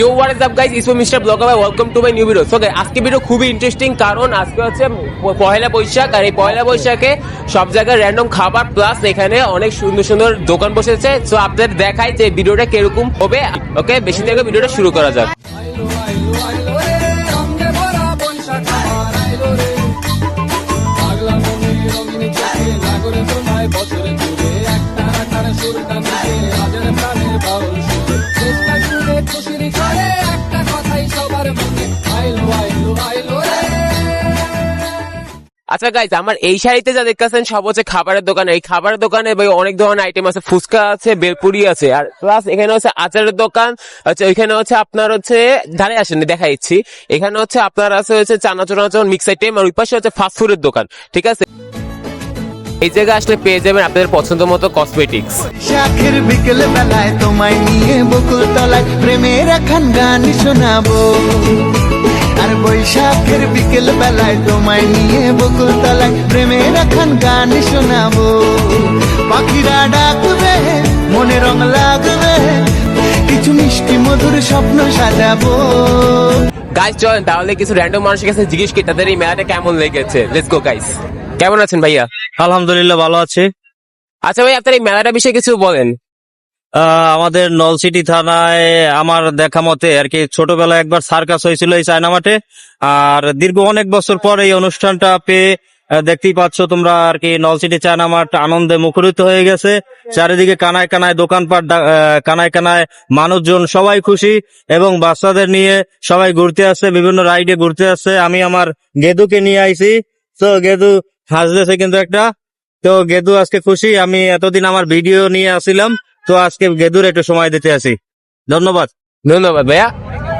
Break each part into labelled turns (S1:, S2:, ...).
S1: Yo, what is up guys? It's me Mr. Blogger. Welcome to my new video. So guys, আজকে video খুবই interesting কারণ আজকে হচ্ছে পয়লা বৈশাখ আর এই পয়লা বৈশাখে সব জায়গায় র্যান্ডম খাবার প্লাস এখানে অনেক সুন্দর সুন্দর দোকান বসেছে। সো আপনাদের দেখাই যে ভিডিওটা কিরকম হবে। ওকে, বেশি থেকে ভিডিওটা শুরু করা যাক। আচ্ছা গাইজ, আমার এই শাড়িতে যা দেখতেছেন সব হচ্ছে খাবারের দোকান। এই খাবারের দোকানে ভাই অনেক ধরনের আইটেম আছে, ফুচকা আছে, বেলপুরি আছে, আর প্লাস এখানে হচ্ছে আচারের দোকান আছে। ওইখানে হচ্ছে আপনার হচ্ছে ধারে আসেনি দেখাইছি, এখানে হচ্ছে আপনার আছে হচ্ছে চানাচুর মিক্স আইটেম, আর ওই পাশে হচ্ছে ফাস্ট ফুডের দোকান। ঠিক আছে, এই জায়গায় আসলে পেয়ে যাবেন আপনাদের পছন্দ মতো কসমেটিক্স।
S2: শাখের বিকেল বেলায় তোমায় নিয়ে বকুল তলায় প্রেমের এখন গান শোনাবো, আর বৈশাখের বিকেল বেলায় তোমায় নিয়ে বকুল তলায় প্রেমের এখন গান শোনাবো। পাখিরা ডাকবে, মনে রং লাগবে, কিছু মিষ্টি মধুর স্বপ্ন সাজাবো।
S1: গাইজ চলেন তাহলে কিছু র্যান্ডম মানুষের কাছে জিজ্ঞেস করি তাদের এই মেলাটা কেমন লেগেছে। Let's go guys. কেমন আছেন ভাইয়া?
S3: আলহামদুলিল্লাহ ভালো আছে।
S1: আচ্ছা ভাই, আপনার এই মেলাটার বিষয়ে কিছু বলেন।
S3: আমাদের নলসিটি থানায় আমার দেখা মতে আর কি ছোটবেলায় একবার সার্কাস হয়েছিল এই চায়না মাঠে, আর দীর্ঘ অনেক বছর পর এই অনুষ্ঠানটা পেয়ে দেখতেই পাচ্ছ তোমরা আর কি নলসিটি চায়না মাঠ আনন্দে মুখরিত হয়ে গেছে। চারিদিকে কানায় কানায় দোকানপাট, কানায় কানায় মানুষজন, সবাই খুশি এবং বাচ্চাদের নিয়ে সবাই ঘুরতে আসছে, বিভিন্ন রাইডে ঘুরতে আসছে। আমি আমার গেদুকে নিয়ে আইছি, তো গেদু হাসতেছে কিন্তু একটা, তো গেদু আজকে খুশি। আমি এতদিন আমার ভিডিও নিয়ে আসছিলাম, তো আজকে গেদুর একটু সময় দিতে আসি। ধন্যবাদ।
S1: ধন্যবাদ ভাইয়া।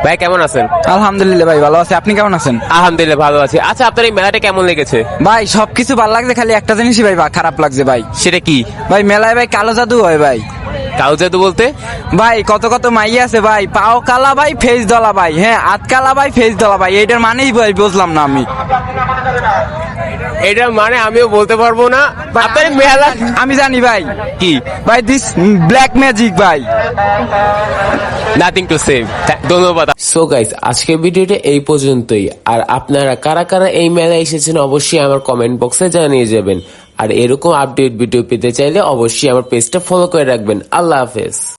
S1: ভাই কেমন আছেন?
S4: আলহামদুলিল্লাহ ভাই ভালো আছে, আপনি কেমন আছেন?
S1: আলহামদুলিল্লাহ ভালো আছি। আচ্ছা, আপনার এই মেলাটা কেমন লেগেছে?
S4: ভাই সবকিছু ভালো লাগছে, খালি একটা জিনিসই ভাই খারাপ লাগছে ভাই।
S1: সেটা কি?
S4: ভাই মেলায় ভাই কালো জাদু হয় ভাই।
S1: কালো জাদু বলতে?
S4: ভাই কত কত মাইয়া আছে ভাই, পাও কালা ভাই, ফেস দলা ভাই, হ্যাঁ হাত কালা ভাই, ফেস দলা ভাই, এইটার মানেই ভাই বুঝলাম না আমি।
S1: এটা মানে আমিও বলতে পারবো না। আপনার এই মেলা
S4: আমি জানি ভাই।
S1: কি
S4: ভাই দিস ব্ল্যাক ম্যাজিক ভাই।
S1: Nothing to save. ধন্যবাদ। সো গাইস, আজকের ভিডিওটা এই পর্যন্তই। আর আপনারা কারা কারা এই মেলায় এসেছেন অবশ্যই আমার কমেন্ট বক্সে জানিয়ে যাবেন। আর এরকম আপডেট ভিডিও পেতে চাইলে অবশ্যই আমার পেজটা ফলো করে রাখবেন। আল্লাহ হাফেজ।